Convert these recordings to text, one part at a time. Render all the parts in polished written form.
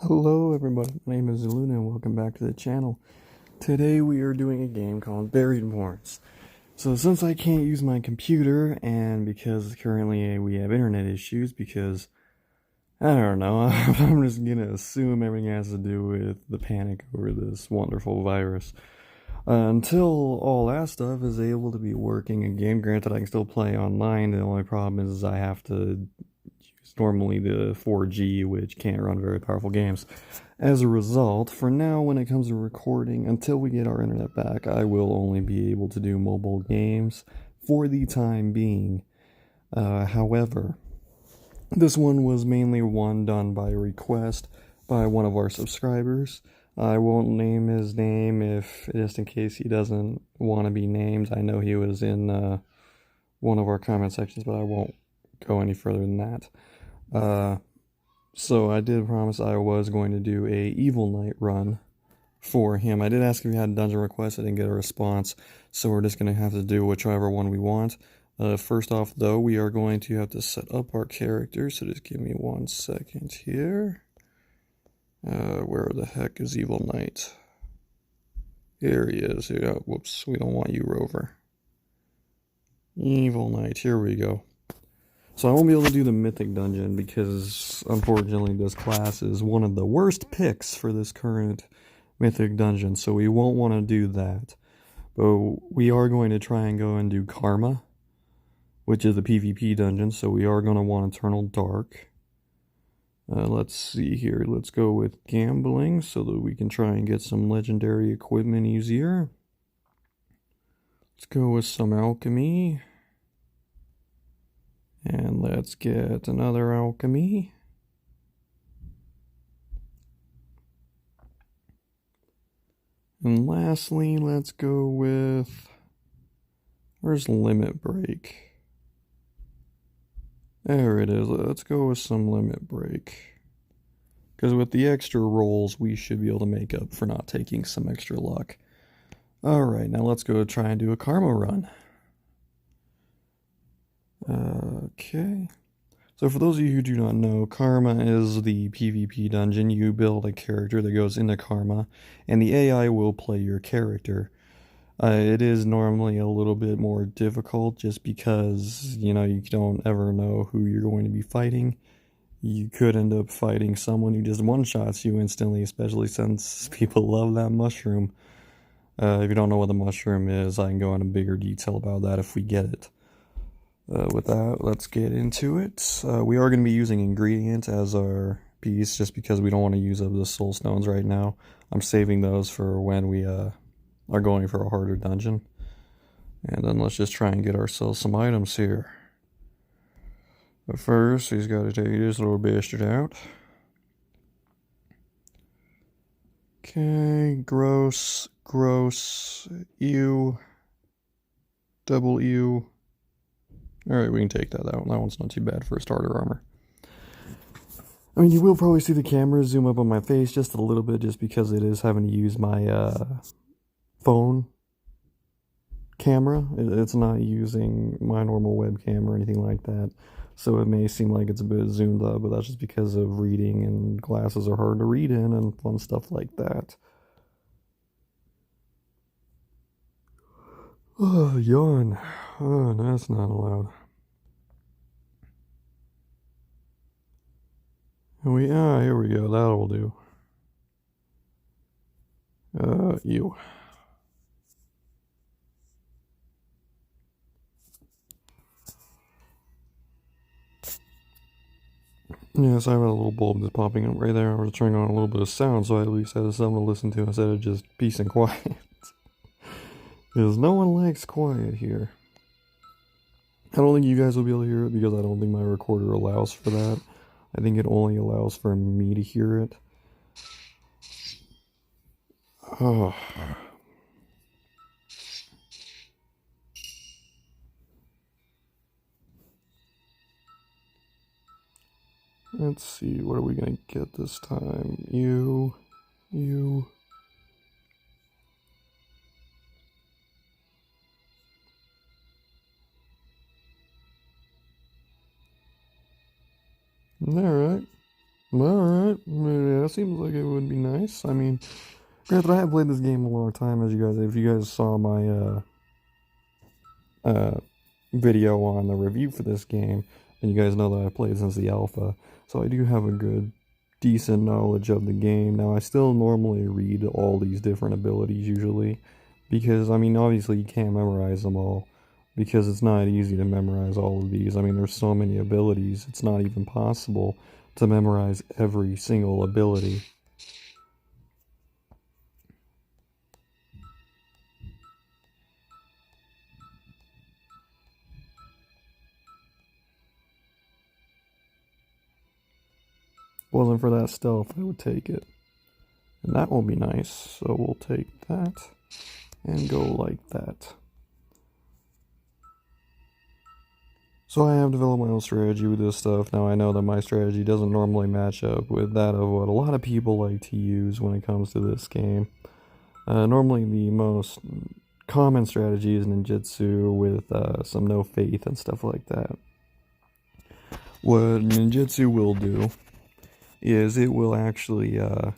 Hello everybody, my name is Luna and welcome back to the channel. Today we are doing a game called Buried Moors. So since I can't use my computer and because currently we have internet issues because, I don't know, I'm just gonna assume everything has to do with the panic over this wonderful virus. Until all that stuff is able to be working again, granted I can still play online, the only problem is I have to use normally the 4G, which can't run very powerful games. As a result, for now, when it comes to recording, until we get our internet back, I will only be able to do mobile games for the time being. However, this one was mainly one done by request by one of our subscribers. I won't name his name if just in case he doesn't want to be named. I know he was in one of our comment sections, but I won't go any further than that. So I did promise I was going to do a Evil Knight run for him. I did ask if he had a dungeon request. I didn't get a response, so we're just going to have to do whichever one we want. First off, though, we are going to have to set up our character, so just give me 1 second here. Where the heck is Evil Knight? Here he is. Yeah, whoops, we don't want you, Rover. Evil Knight, here we go. So I won't be able to do the Mythic Dungeon because, unfortunately, this class is one of the worst picks for this current Mythic Dungeon, so we won't want to do that. But we are going to try and go and do Karma, which is the PvP dungeon, so we are going to want Eternal Dark. Let's see here. Let's go with Gambling so that we can try and get some legendary equipment easier. Let's go with some Alchemy. And let's get another Alchemy. And lastly, let's go with... Where's Limit Break? There it is. Let's go with some Limit Break. Because with the extra rolls, we should be able to make up for not taking some extra luck. Alright, now let's go try and do a Karma run. Okay. So for those of you who do not know, Karma is the PvP dungeon. You build a character that goes into Karma, and the AI will play your character. It is normally a little bit more difficult just because, you don't ever know who you're going to be fighting. You could end up fighting someone who just one-shots you instantly, especially since people love that mushroom. If you don't know what the mushroom is, I can go into bigger detail about that if we get it. With that, let's get into it. We are going to be using Ingredient as our piece just because we don't want to use up the soul stones right now. I'm saving those for when we are going for a harder dungeon. And then let's just try and get ourselves some items here. But first, he's got to take this little bastard out. Okay, gross, ew, double ew. Alright, we can take that out. That one's not too bad for a starter armor. I mean, you will probably see the camera zoom up on my face just a little bit just because it is having to use my phone camera. It's not using my normal webcam or anything like that. So it may seem like it's a bit zoomed up, but that's just because of reading and glasses are hard to read in and fun stuff like that. Oh, yawn. Oh, that's not allowed. Here we go. That'll do. You. Yes, I have a little bulb that's popping up right there. I was turning on a little bit of sound, so I at least had something to listen to instead of just peace and quiet. Because no one likes quiet here. I don't think you guys will be able to hear it because I don't think my recorder allows for that. I think it only allows for me to hear it. Oh. Let's see, what are we gonna get this time? You. Alright. Alright, yeah, seems like it would be nice. I mean, granted, I have played this game a long time, as you guys, if you guys saw my, uh, video on the review for this game, and you guys know that I played since the alpha, so I do have a good, decent knowledge of the game. Now, I still normally read all these different abilities usually, because, I mean, obviously you can't memorize them all, because it's not easy to memorize all of these. I mean, there's so many abilities, it's not even possible to memorize every single ability. Wasn't for that stealth, I would take it. And that will be nice, so we'll take that and go like that. So I have developed my own strategy with this stuff. Now I know that my strategy doesn't normally match up with that of what a lot of people like to use when it comes to this game. Normally the most common strategy is ninjutsu with some no faith and stuff like that. What ninjutsu will do is it will actually okay,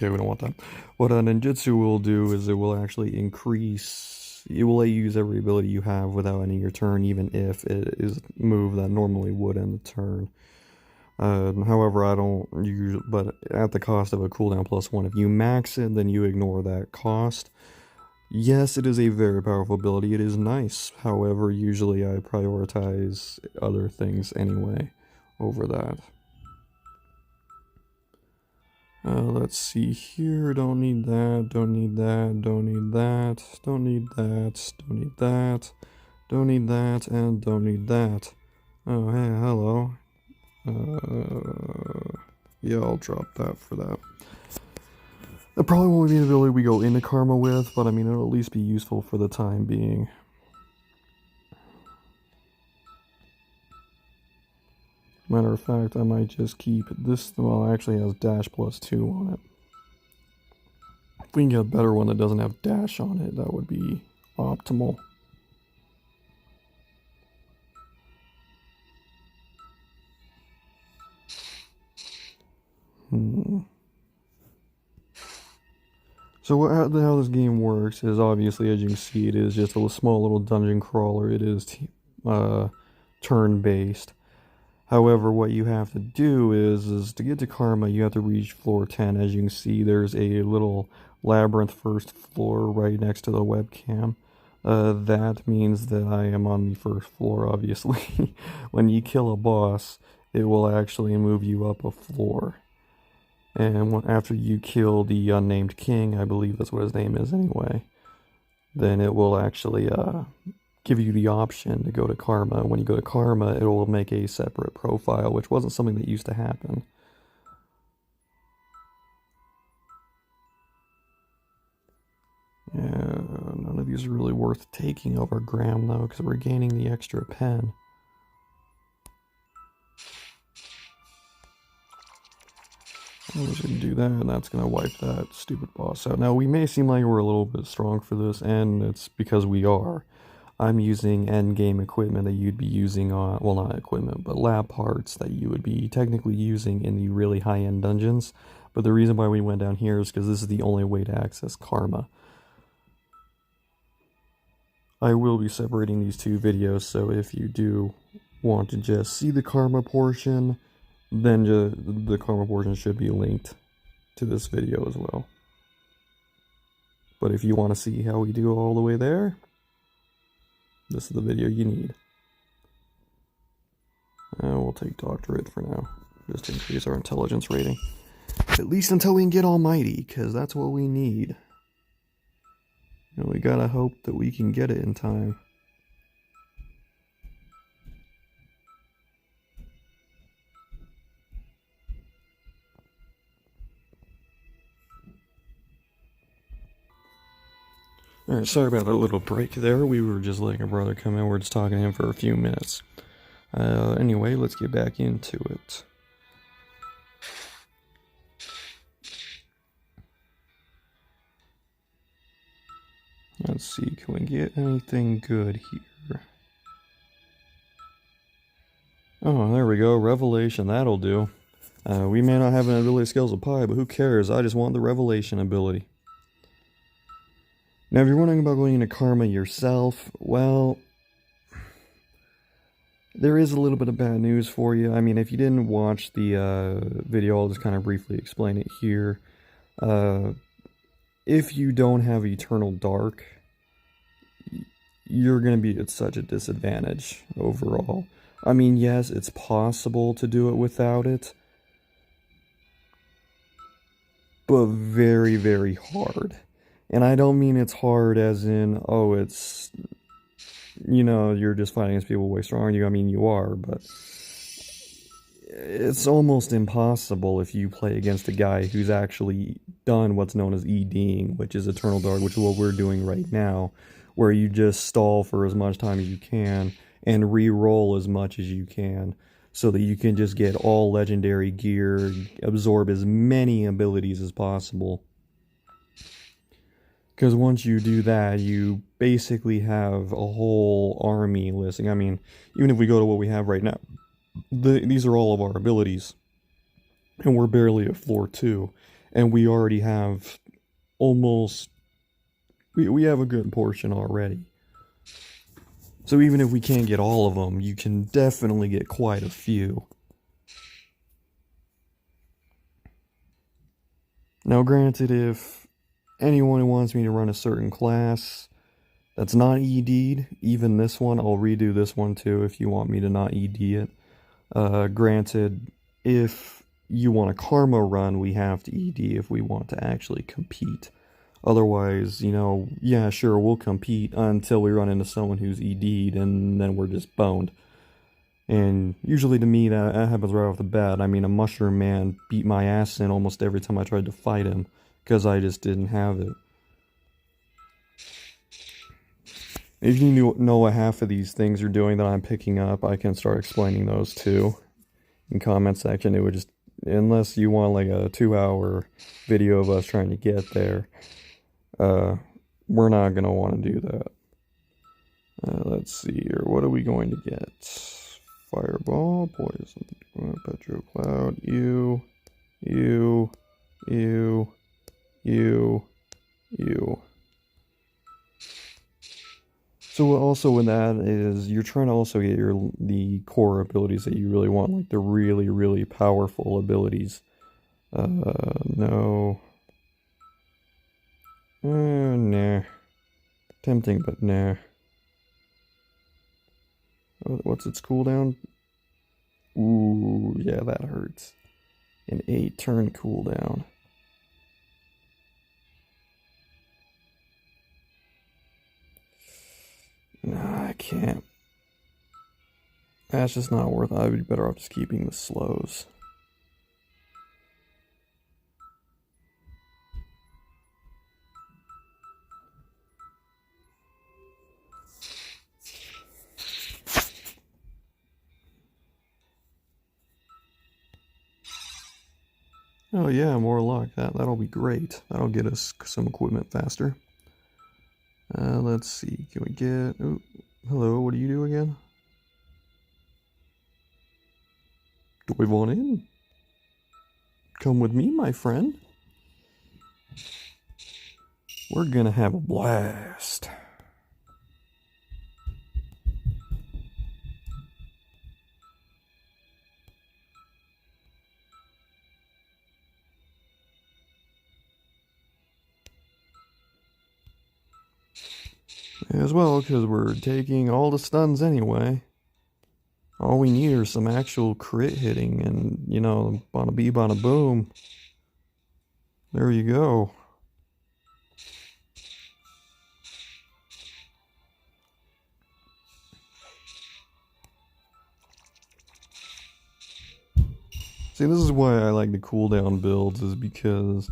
we don't want that. What a ninjutsu will do is it will actually increase, it will let you use every ability you have without ending your turn, even if it is a move that normally would end the turn. However, I don't use, but at the cost of a cooldown +1. If you max it, then you ignore that cost. Yes, it is a very powerful ability. It is nice. However, usually I prioritize other things anyway over that. Let's see here. Don't need that. Don't need that. Don't need that. Don't need that. Don't need that. Don't need that. And don't need that. Oh, hey, hello. Yeah, I'll drop that for that. That probably won't be an ability we go into Karma with, but I mean, it'll at least be useful for the time being. Matter of fact, I might just keep this. Well, it actually has dash +2 on it. If we can get a better one that doesn't have dash on it, that would be optimal. So how this game works is obviously, as you can see, it is just a small little dungeon crawler. It is turn-based. However, what you have to do is to get to Karma, you have to reach floor 10. As you can see, there's a little labyrinth first floor right next to the webcam. That means that I am on the first floor, obviously. When you kill a boss, it will actually move you up a floor. And after you kill the unnamed king, I believe that's what his name is anyway, then it will actually give you the option to go to Karma. When you go to Karma, it will make a separate profile, which wasn't something that used to happen. Yeah, none of these are really worth taking over Graham, though, because we're gaining the extra pen. I'm just going to do that, and that's going to wipe that stupid boss out. Now, we may seem like we're a little bit strong for this, and it's because we are. I'm using endgame equipment that you'd be using on, well, not equipment, but lab parts that you would be technically using in the really high-end dungeons. But the reason why we went down here is because this is the only way to access Karma. I will be separating these two videos, so if you do want to just see the Karma portion, then the Karma portion should be linked to this video as well. But if you want to see how we do all the way there, this is the video you need. We'll take Doctorate for now, just to increase our intelligence rating. At least until we can get Almighty, because that's what we need. You know, we gotta hope that we can get it in time. Alright, sorry about that little break there. We were just letting our brother come in. We're just talking to him for a few minutes. Anyway, let's get back into it. Let's see, can we get anything good here? Oh, there we go. Revelation. That'll do. We may not have an ability skills of Pi, but who cares? I just want the Revelation ability. Now, if you're wondering about going into Karma yourself, well, there is a little bit of bad news for you. I mean, if you didn't watch the video, I'll just kind of briefly explain it here. If you don't have Eternal Dark, you're going to be at such a disadvantage overall. I mean, yes, it's possible to do it without it, but very, very hard. And I don't mean it's hard as in, oh, it's, you know, you're just fighting against people way stronger than you. I mean, you are, but it's almost impossible if you play against a guy who's actually done what's known as EDing, which is Eternal Dark, which is what we're doing right now, where you just stall for as much time as you can and re-roll as much as you can so that you can just get all legendary gear, absorb as many abilities as possible. Because once you do that, you basically have a whole army listing. I mean, even if we go to what we have right now, these are all of our abilities. And we're barely at floor 2. And we already have almost... We have a good portion already. So even if we can't get all of them, you can definitely get quite a few. Now granted, if anyone who wants me to run a certain class that's not ED'd, even this one, I'll redo this one too if you want me to not ED it. Granted, if you want a Karma run, we have to ED if we want to actually compete. Otherwise, you know, yeah, sure, we'll compete until we run into someone who's ED'd, and then we're just boned. And usually to me, that happens right off the bat. I mean, a Mushroom Man beat my ass in almost every time I tried to fight him, because I just didn't have it. If you know what half of these things are doing that I'm picking up, I can start explaining those too. In comment section, it would just, unless you want like a 2-hour video of us trying to get there, we're not going to want to do that. Let's see here. What are we going to get? Fireball, poison, Petro Cloud, you. So also with that is you're trying to also get the core abilities that you really want, like the really, really powerful abilities. No. Nah. Tempting, but nah. What's its cooldown? Ooh, yeah, that hurts. An 8-turn cooldown. Nah, I can't. That's just not worth it. I would be better off just keeping the slows. Oh yeah, more luck. That'll be great. That'll get us some equipment faster. Let's see. Can we get... Oh, hello, what do you do again? Doivonin? Come with me, my friend. We're gonna have a blast. As well, because we're taking all the stuns anyway. All we need are some actual crit hitting, and, you know, bada bee, bada boom. There you go. See, this is why I like the cooldown builds, is because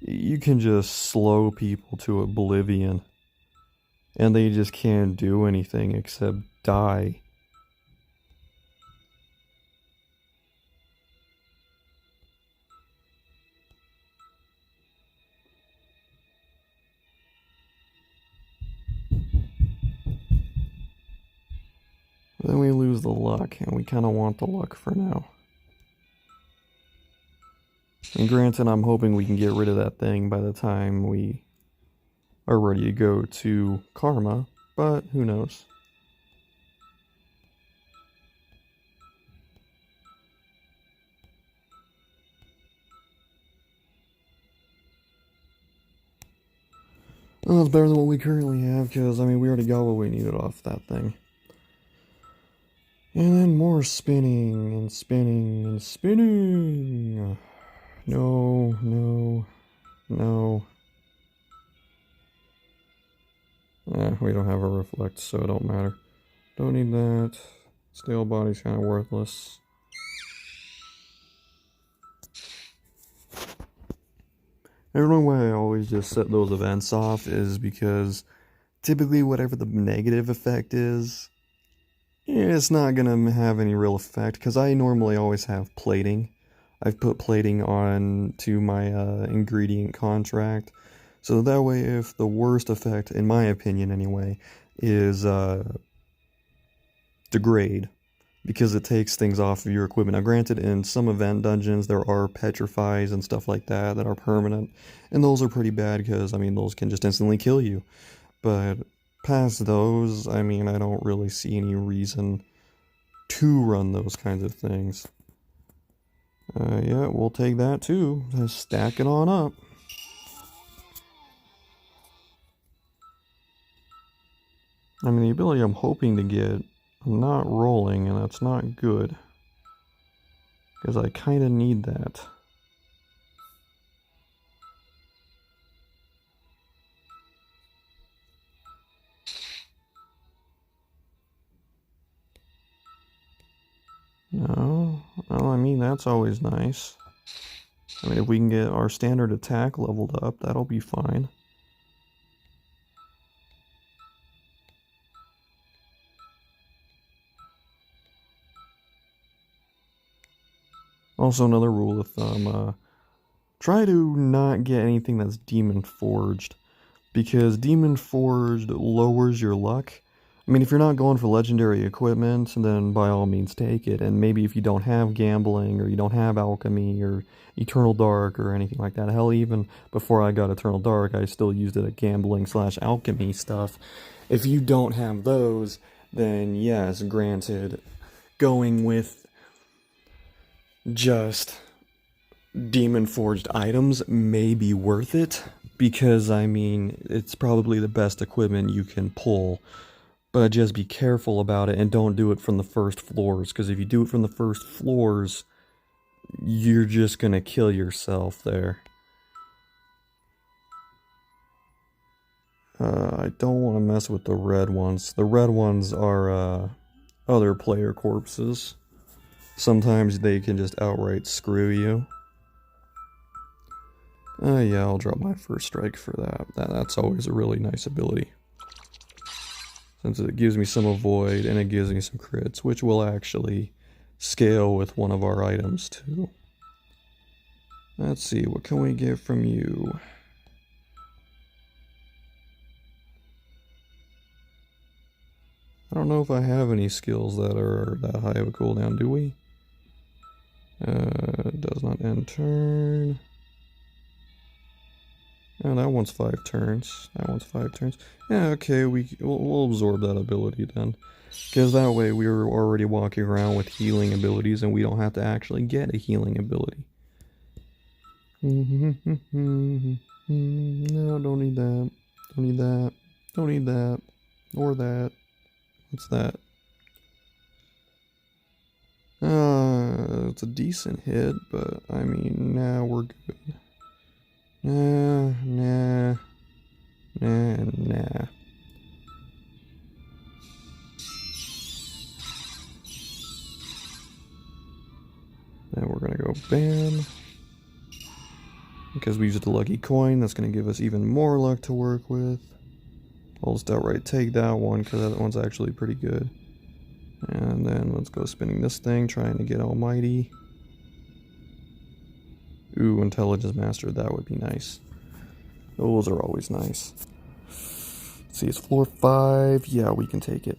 you can just slow people to oblivion. And they just can't do anything except die. Then we lose the luck, and we kind of want the luck for now. And granted, I'm hoping we can get rid of that thing by the time we are ready to go to Karma, but who knows. Well, it's better than what we currently have, because, I mean, we already got what we needed off that thing. And then more spinning, and spinning, and spinning! No, no, no. We don't have a reflect, so it don't matter. Don't need that. Steel body's kind of worthless. The reason why I always just set those events off is because typically whatever the negative effect is, it's not going to have any real effect, because I normally always have plating. I've put plating on to my ingredient contract, so that way if the worst effect, in my opinion anyway, is degrade, because it takes things off of your equipment. Now granted, in some event dungeons there are petrifies and stuff like that that are permanent, and those are pretty bad because, I mean, those can just instantly kill you. But past those, I mean, I don't really see any reason to run those kinds of things. Yeah, we'll take that too. Just stack it on up. I mean, the ability I'm hoping to get, I'm not rolling, and that's not good, because I kind of need that. No, well, I mean, that's always nice. I mean, if we can get our standard attack leveled up, that'll be fine. Also, another rule of thumb, try to not get anything that's Demon Forged, because Demon Forged lowers your luck. I mean, if you're not going for legendary equipment, then by all means take it, and maybe if you don't have gambling, or you don't have alchemy, or Eternal Dark, or anything like that. Hell, even before I got Eternal Dark, I still used it at gambling / alchemy stuff. If you don't have those, then yes, granted, going with just Demon Forged items may be worth it, because, I mean, it's probably the best equipment you can pull. But just be careful about it, and don't do it from the first floors, because if you do it from the first floors, you're just gonna kill yourself there. I don't want to mess with the red ones. The red ones are other player corpses. Sometimes they can just outright screw you. Yeah, I'll drop my first strike for that. That's always a really nice ability, since it gives me some avoid and it gives me some crits, which will actually scale with one of our items too. Let's see, what can we get from you? I don't know if I have any skills that are that high of a cooldown, do we? Does not end turn. Oh, that one's 5 turns. That one's 5 turns. Yeah, okay, we'll absorb that ability then. Because that way we were already walking around with healing abilities, and we don't have to actually get a healing ability. No, don't need that. Don't need that. Don't need that. Or that. What's that? It's a decent hit, but I mean, nah, we're good. Nah. Then we're gonna go bam. Because we used the lucky coin, that's gonna give us even more luck to work with. I'll just outright take that one, because that one's actually pretty good. And then let's go spinning this thing, trying to get almighty. Ooh, Intelligence Master, that would be nice. Those are always nice. Let's see, it's floor 5. Yeah, we can take it.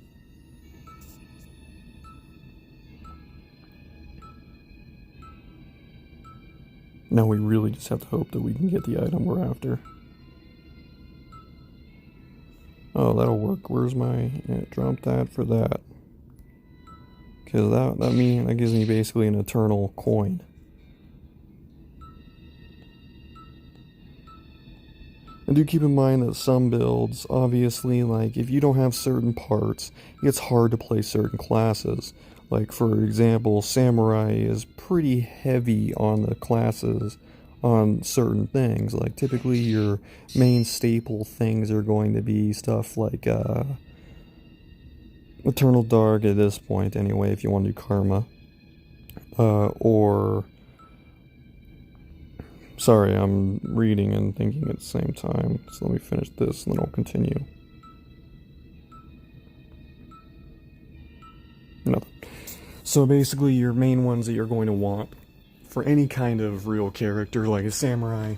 Now we really just have to hope that we can get the item we're after. Oh, that'll work. Where's my... Yeah, drop that for that. Because that gives me basically an eternal coin. And do keep in mind that some builds, obviously, like, if you don't have certain parts, it's hard to play certain classes. Like, for example, Samurai is pretty heavy on the classes on certain things. Like, typically your main staple things are going to be stuff like, Eternal Dark at this point, anyway, if you want to do Karma. Sorry, I'm reading and thinking at the same time, so let me finish this and then I'll continue. Nothing. So basically, your main ones that you're going to want for any kind of real character, like a samurai,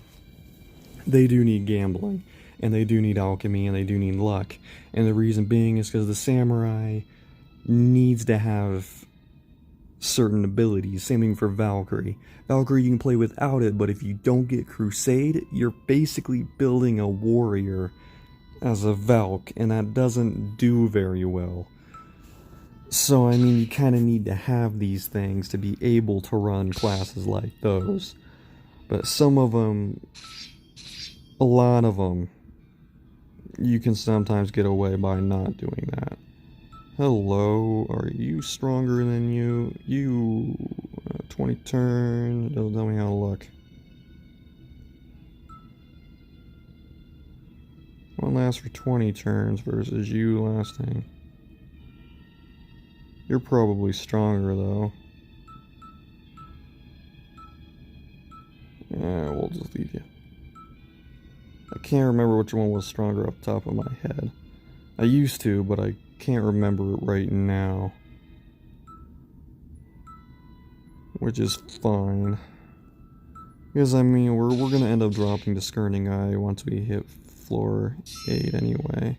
they do need gambling, and they do need alchemy, and they do need luck. And the reason being is because the samurai needs to have certain abilities. Same thing for Valkyrie. Valkyrie you can play without it, but if you don't get Crusade, you're basically building a warrior as a Valk, and that doesn't do very well. So, I mean, you kind of need to have these things to be able to run classes like those. But some of them, a lot of them, you can sometimes get away by not doing that. Hello, are you stronger than you? 20 turn, don't tell me how to look. One lasts for 20 turns versus you lasting. You're probably stronger though. Yeah, we'll just leave you. I can't remember which one was stronger off the top of my head. I used to, but I can't remember it right now. Which is fine. Because, I mean, we're gonna end up dropping to Skirning Eye once we hit floor 8 anyway.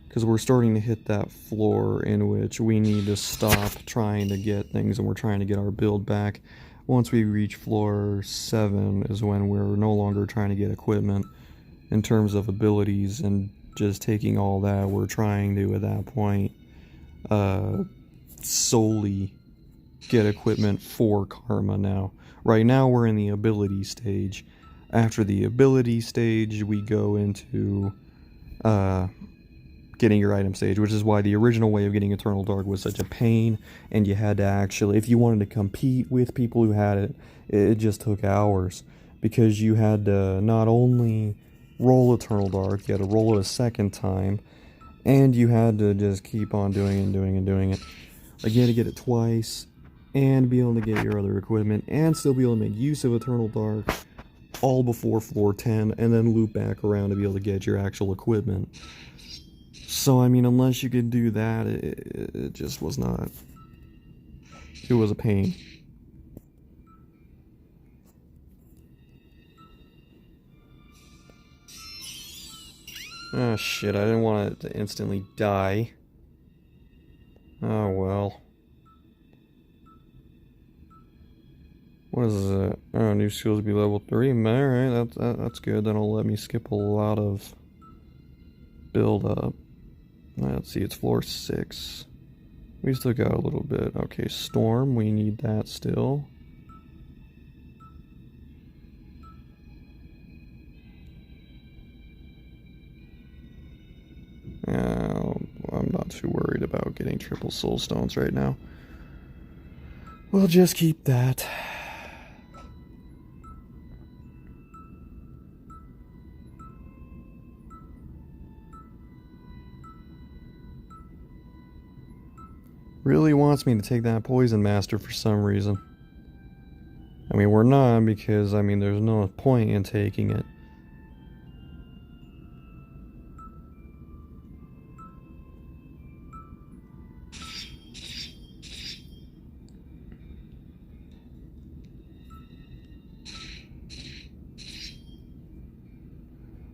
Because we're starting to hit that floor in which we need to stop trying to get things and we're trying to get our build back. Once we reach floor 7 is when we're no longer trying to get equipment in terms of abilities and just taking all that. We're trying to, at that point, solely get equipment for Karma now. Right now we're in the ability stage. After the ability stage, we go into getting your item stage, which is why the original way of getting Eternal Dark was such a pain, and you had to actually, if you wanted to compete with people who had it, it just took hours, because you had to not only roll Eternal Dark, you had to roll it a second time, and you had to just keep on doing it. Like, you had to get it twice, and be able to get your other equipment, and still be able to make use of Eternal Dark, all before floor 10, and then loop back around to be able to get your actual equipment. So, I mean, unless you could do that, it just was not... It was a pain. Oh, shit, I didn't want it to instantly die. Oh, well. What is it? Oh, new skills be level 3. Alright, that's good. That'll let me skip a lot of build up. Let's see, it's floor 6. We still got a little bit. Okay, Storm, we need that still. I'm not too worried about getting triple soul stones right now. We'll just keep that. Really wants me to take that Poison Master for some reason. I mean, we're not, because, I mean, there's no point in taking it.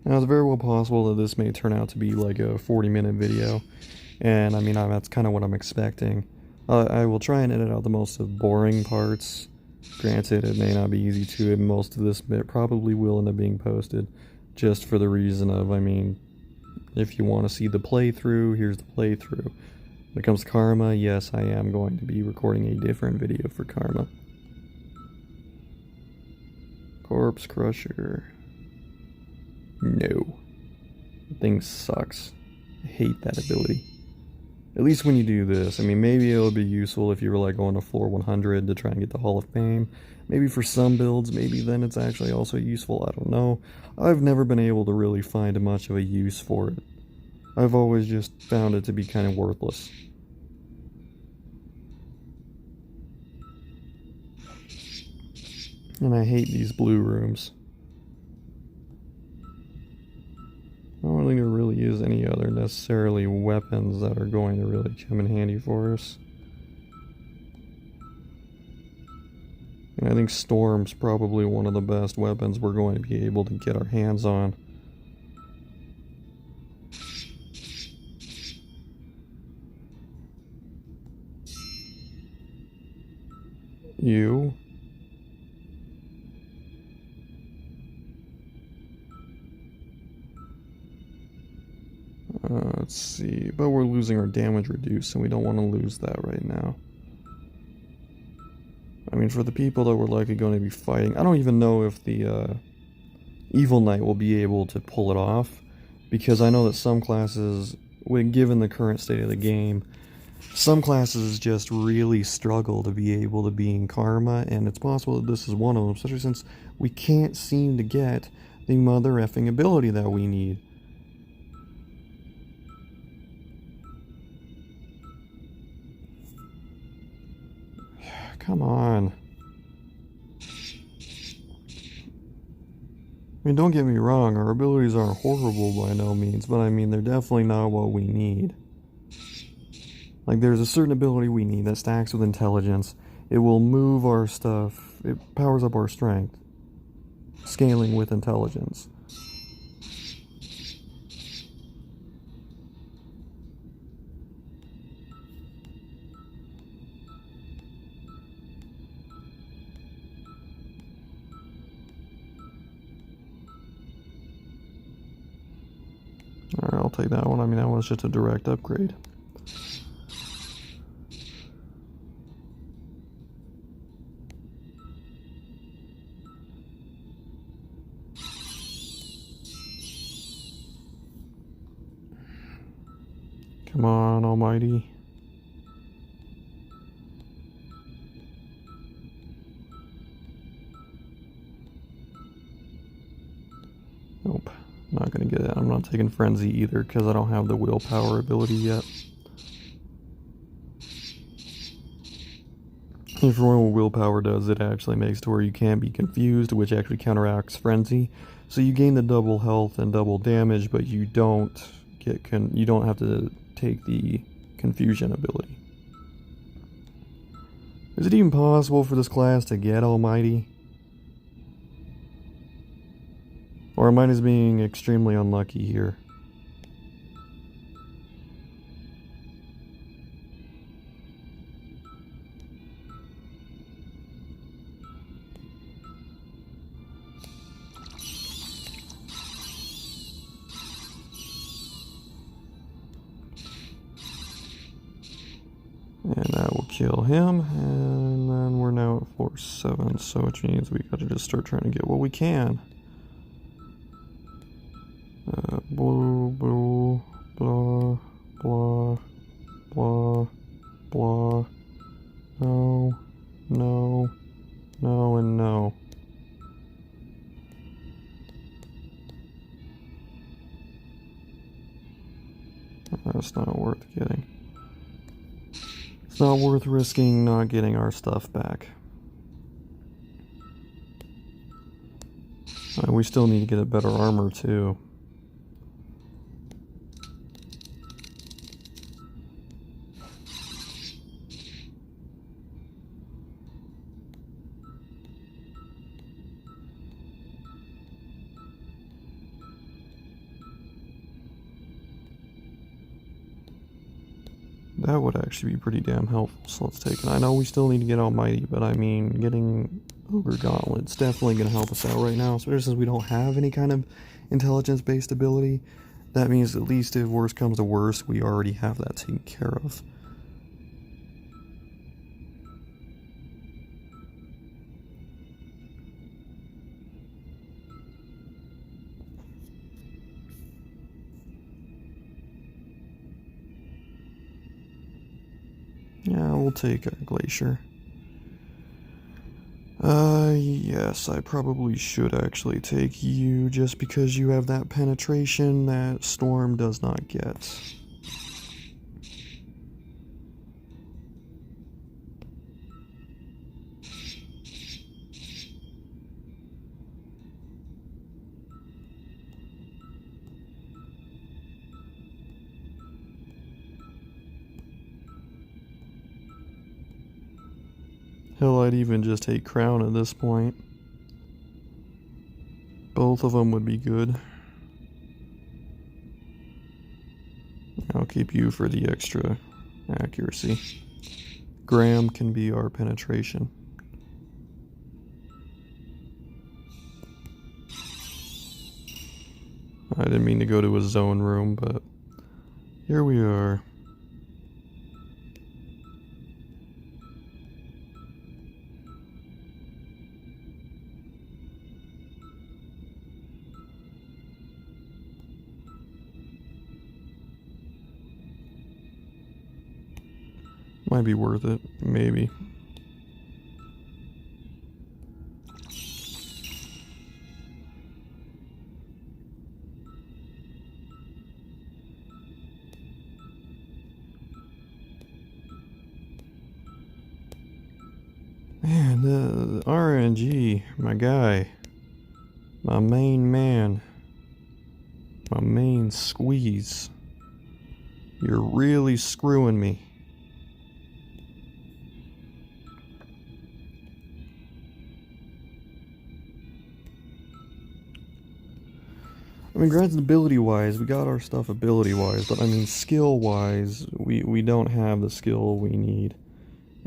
Now, it's very well possible that this may turn out to be like a 40-minute video, and I mean, that's kind of what I'm expecting. I will try and edit out the most of boring parts, Granted, it may not be easy to, and most of this bit probably will end up being posted just for the reason of, I mean, if you want to see the playthrough, here's the playthrough. When it comes to Karma, yes, I am going to be recording a different video for Karma. Corpse Crusher. No. The thing sucks. I hate that ability. At least when you do this. I mean, maybe it'll be useful if you were like going to floor 100 to try and get the Hall of Fame. Maybe for some builds, maybe then it's actually also useful. I don't know. I've never been able to really find much of a use for it. I've always just found it to be kind of worthless. And I hate these blue rooms. I don't think there really is any other necessarily weapons that are going to really come in handy for us. And I think Storm's probably one of the best weapons we're going to be able to get our hands on. You. Let's see, but we're losing our damage reduced, and we don't want to lose that right now. I mean, for the people that we're likely going to be fighting, I don't even know if the Evil Knight will be able to pull it off, because I know that some classes, when given the current state of the game, some classes just really struggle to be able to be in Karma, and it's possible that this is one of them, especially since we can't seem to get the mother effing ability that we need. Come on. I mean, don't get me wrong, our abilities aren't horrible by no means, but I mean, they're definitely not what we need. Like, there's a certain ability we need that stacks with intelligence. It will move our stuff. It powers up our strength. Scaling with intelligence. Alright, I'll take that one. I mean, that one's just a direct upgrade. Come on, Almighty. Nope, not gonna get it. I'm not taking Frenzy either because I don't have the willpower ability yet. If you remember what willpower does, it actually makes it to where you can't be confused, which actually counteracts Frenzy. So you gain the double health and double damage, but you don't you don't have to take the confusion ability. Is it even possible for this class to get Almighty? Or am I just being extremely unlucky here? And that will kill him, and then we're now at floor 7, so which means we gotta just start trying to get what we can. Blue, blue, blah, blah, blah, blah. No, no, no, and no. That's not worth getting. It's not worth risking not getting our stuff back. We still need to get a better armor too. That would actually be pretty damn helpful, so let's take it. I know we still need to get Almighty, but I mean, getting Ogre Gauntlet's definitely going to help us out right now, especially since we don't have any kind of intelligence-based ability. That means at least if worse comes to worse, we already have that taken care of. Yeah, we'll take a Glacier. Yes, I probably should actually take you just because you have that penetration that Storm does not get. Hell, I'd even just take Crown at this point. Both of them would be good. I'll keep you for the extra accuracy. Graham can be our penetration. I didn't mean to go to a zone room, but here we are. Might be worth it, maybe. Man, the RNG, my guy, my main man, my main squeeze. You're really screwing me. I mean, granted, ability-wise, we got our stuff ability-wise, but I mean, skill-wise, we don't have the skill we need.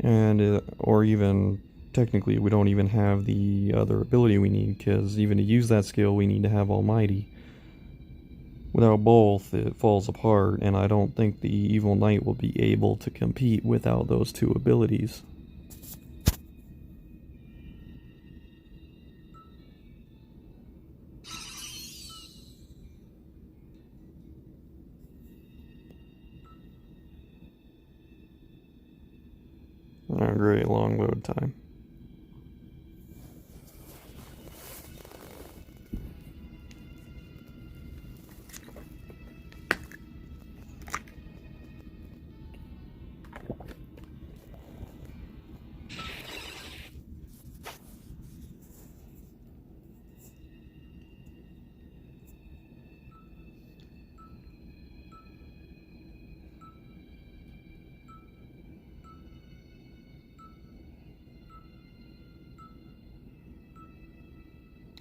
And, or even, technically, we don't even have the other ability we need, because even to use that skill, we need to have Almighty. Without both, it falls apart, and I don't think the Evil Knight will be able to compete without those two abilities. Oh, great, long load time.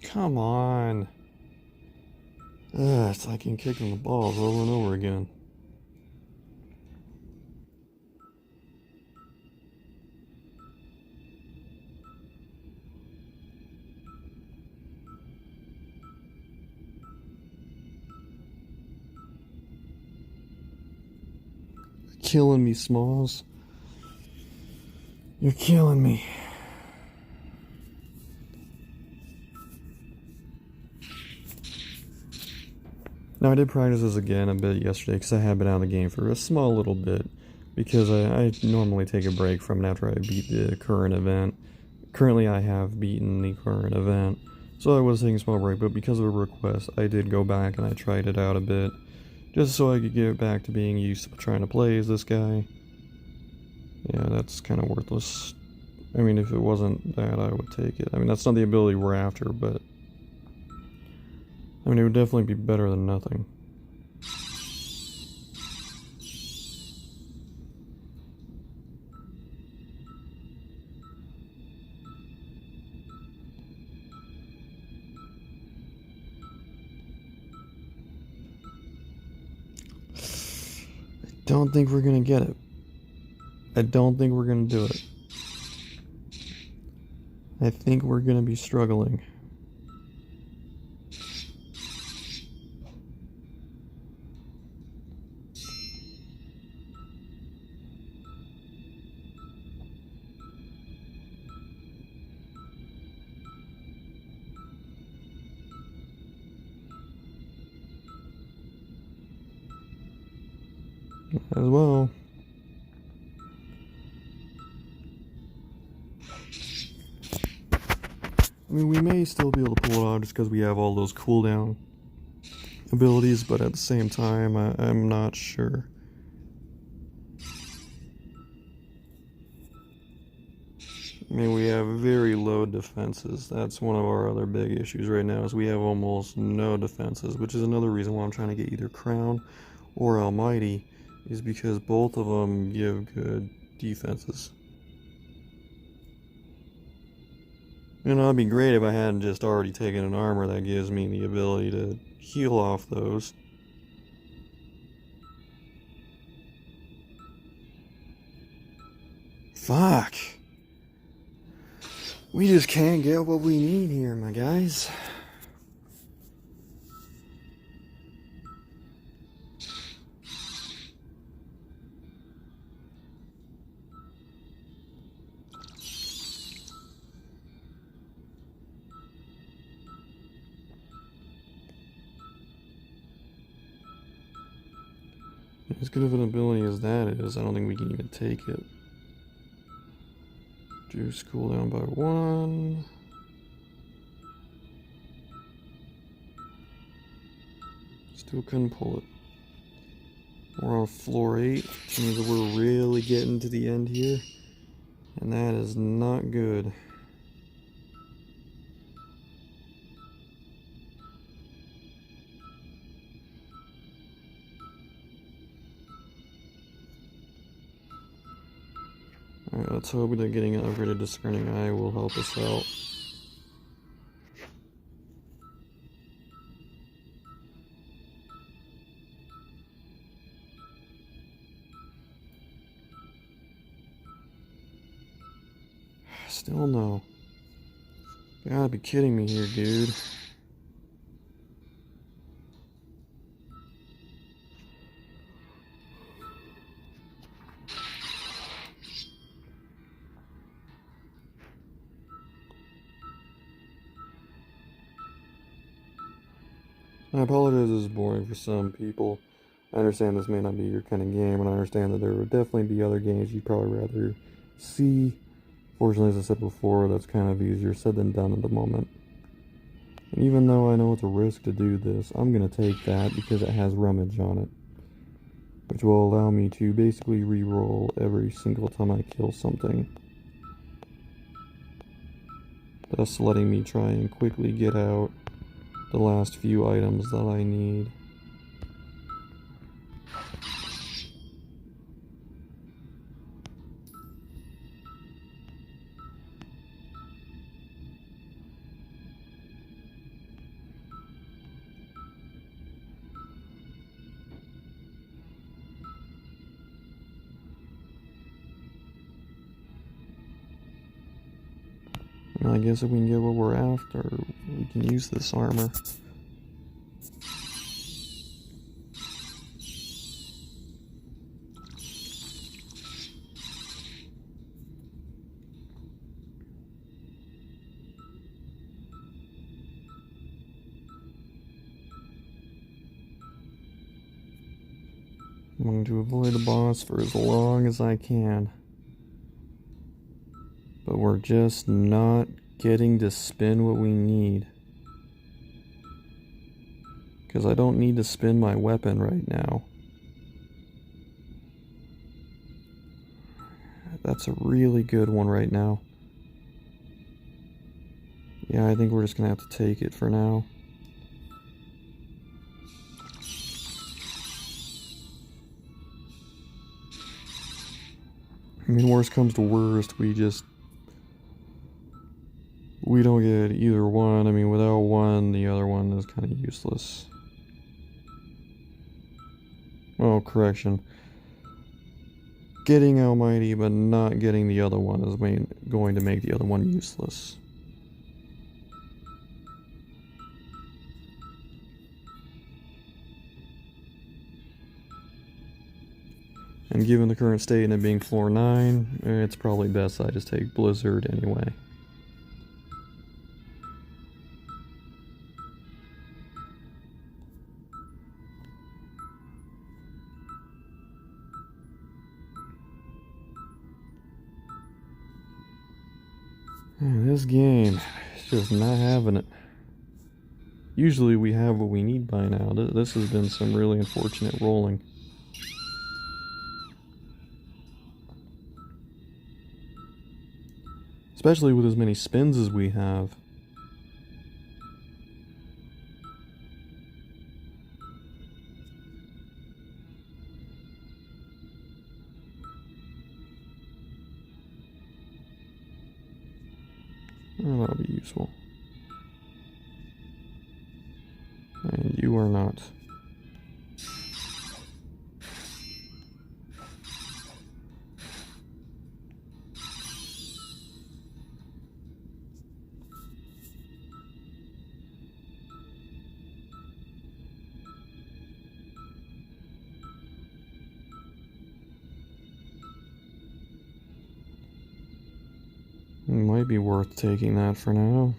Come on. It's like I'm kicking the balls over and over again. You're killing me, Smalls. You're killing me. Now, I did practice this again a bit yesterday because I had been out of the game for a small little bit because I normally take a break from it after I beat the current event. Currently, I have beaten the current event, so I was taking a small break, but because of a request, I did go back and I tried it out a bit just so I could get back to being used to trying to play as this guy. Yeah, that's kind of worthless. I mean, if it wasn't that, I would take it. I mean, that's not the ability we're after, but I mean, it would definitely be better than nothing. I don't think we're gonna get it. I don't think we're gonna do it. I think we're gonna be struggling. As well. I mean, we may still be able to pull it out just because we have all those cooldown abilities, but at the same time, I'm not sure. I mean, we have very low defenses. That's one of our other big issues right now, is we have almost no defenses, which is another reason why I'm trying to get either Crown or Almighty, is because both of them give good defenses. You know, it'd be great if I hadn't just already taken an armor that gives me the ability to heal off those. Fuck. We just can't get what we need here, my guys. As good of an ability as that is, I don't think we can even take it. Juice cooldown by 1. Still couldn't pull it. We're on floor 8, which means that we're really getting to the end here. And that is not good. Alright, let's hope that getting an upgraded Discerning Eye will help us out. Still no. You gotta be kidding me here, dude. I apologize this is boring for some people. I understand this may not be your kind of game, and I understand that there would definitely be other games you'd probably rather see. Fortunately, as I said before, that's kind of easier said than done at the moment. And even though I know it's a risk to do this, I'm going to take that because it has Rummage on it, which will allow me to basically re-roll every single time I kill something, thus letting me try and quickly get out the last few items that I need. And I guess if we can get what we're after, we can use this armor. I'm going to avoid the boss for as long as I can. But we're just not getting to spin what we need. Because I don't need to spin my weapon right now. That's a really good one right now. Yeah, I think we're just going to have to take it for now. I mean, worst comes to worst, we don't get either one. I mean, without one, the other one is kind of useless. Oh, correction. getting Almighty but not getting the other one is going to make the other one useless. And given the current state and it being floor 9, it's probably best I just take Blizzard anyway. And this game is just not having it. Usually we have what we need by now. This has been some really unfortunate rolling. Especially with as many spins as we have. Oh, that'll be useful. And you are not. It might be worth taking that for now.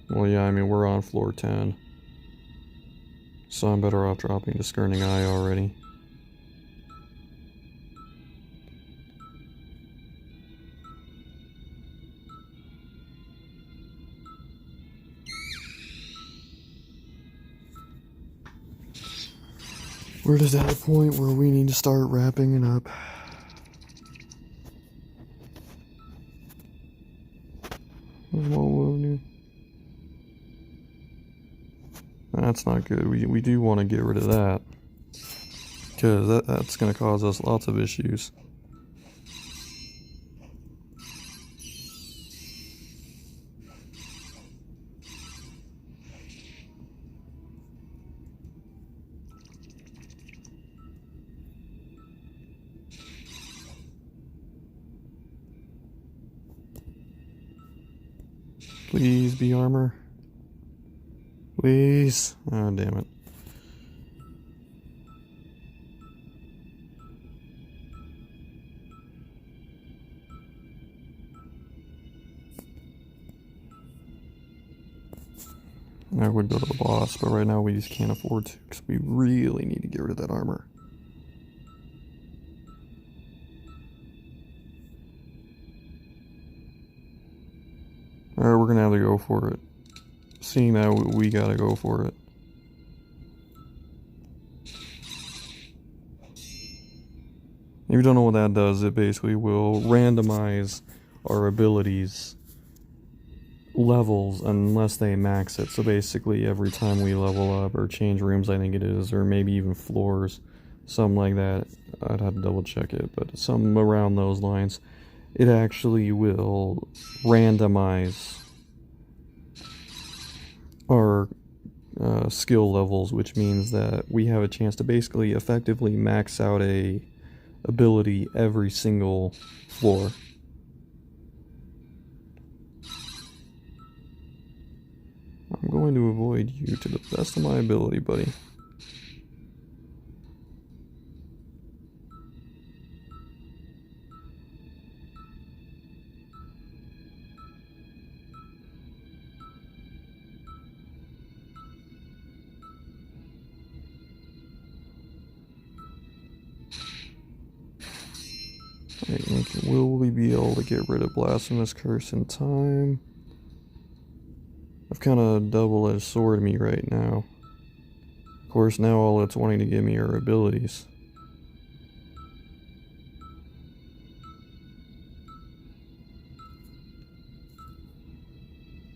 Well, yeah, I mean, we're on floor 10. So I'm better off dropping Discerning Eye already. We're just at a point where we need to start wrapping it up. That's not good. We do want to get rid of that. Because that's going to cause us lots of issues. Please be armor. Please. Oh, damn it. I would go to the boss, but right now we just can't afford to because we really need to get rid of that armor. Alright, we're gonna have to go for it. Seeing that, we gotta go for it. If you don't know what that does, it basically will randomize our abilities levels unless they max it. So basically every time we level up or change rooms, I think it is, or maybe even floors, something like that, I'd have to double check it, but something around those lines, it actually will randomize our skill levels, which means that we have a chance to basically effectively max out a ability every single floor. I'm going to avoid you to the best of my ability, buddy. Will we be able to get rid of Blasphemous Curse in time? I've kind of double-edged sword me right now. Of course, now all it's wanting to give me are abilities.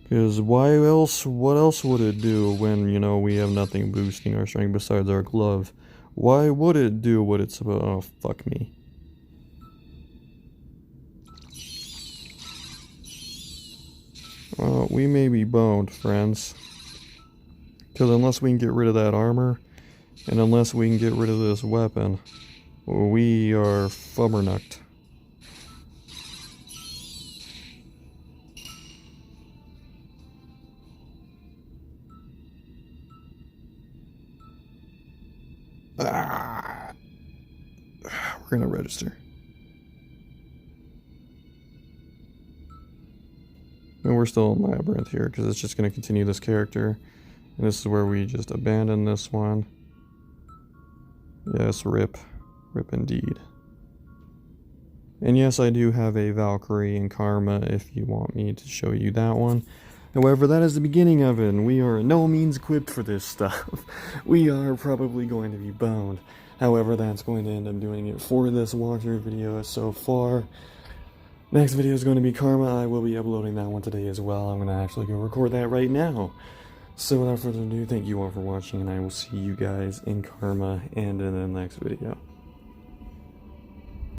Because what else would it do when, you know, we have nothing boosting our strength besides our glove? Why would it do what it's supposed to? Oh, fuck me. Well, we may be boned, friends. Because unless we can get rid of that armor, and unless we can get rid of this weapon, We are flubbernucked. Ah, we're gonna register. And we're still in Labyrinth here because it's just gonna continue this character. And this is where we just abandon this one. Yes, rip. Rip indeed. And yes, I do have a Valkyrie in Karma if you want me to show you that one. However, that is the beginning of it, and we are no means equipped for this stuff. We are probably going to be boned. However, that's going to end up doing it for this walkthrough video so far. Next video is going to be Karma. I will be uploading that one today as well. I'm going to actually go record that right now. So without further ado, thank you all for watching, and I will see you guys in Karma and in the next video.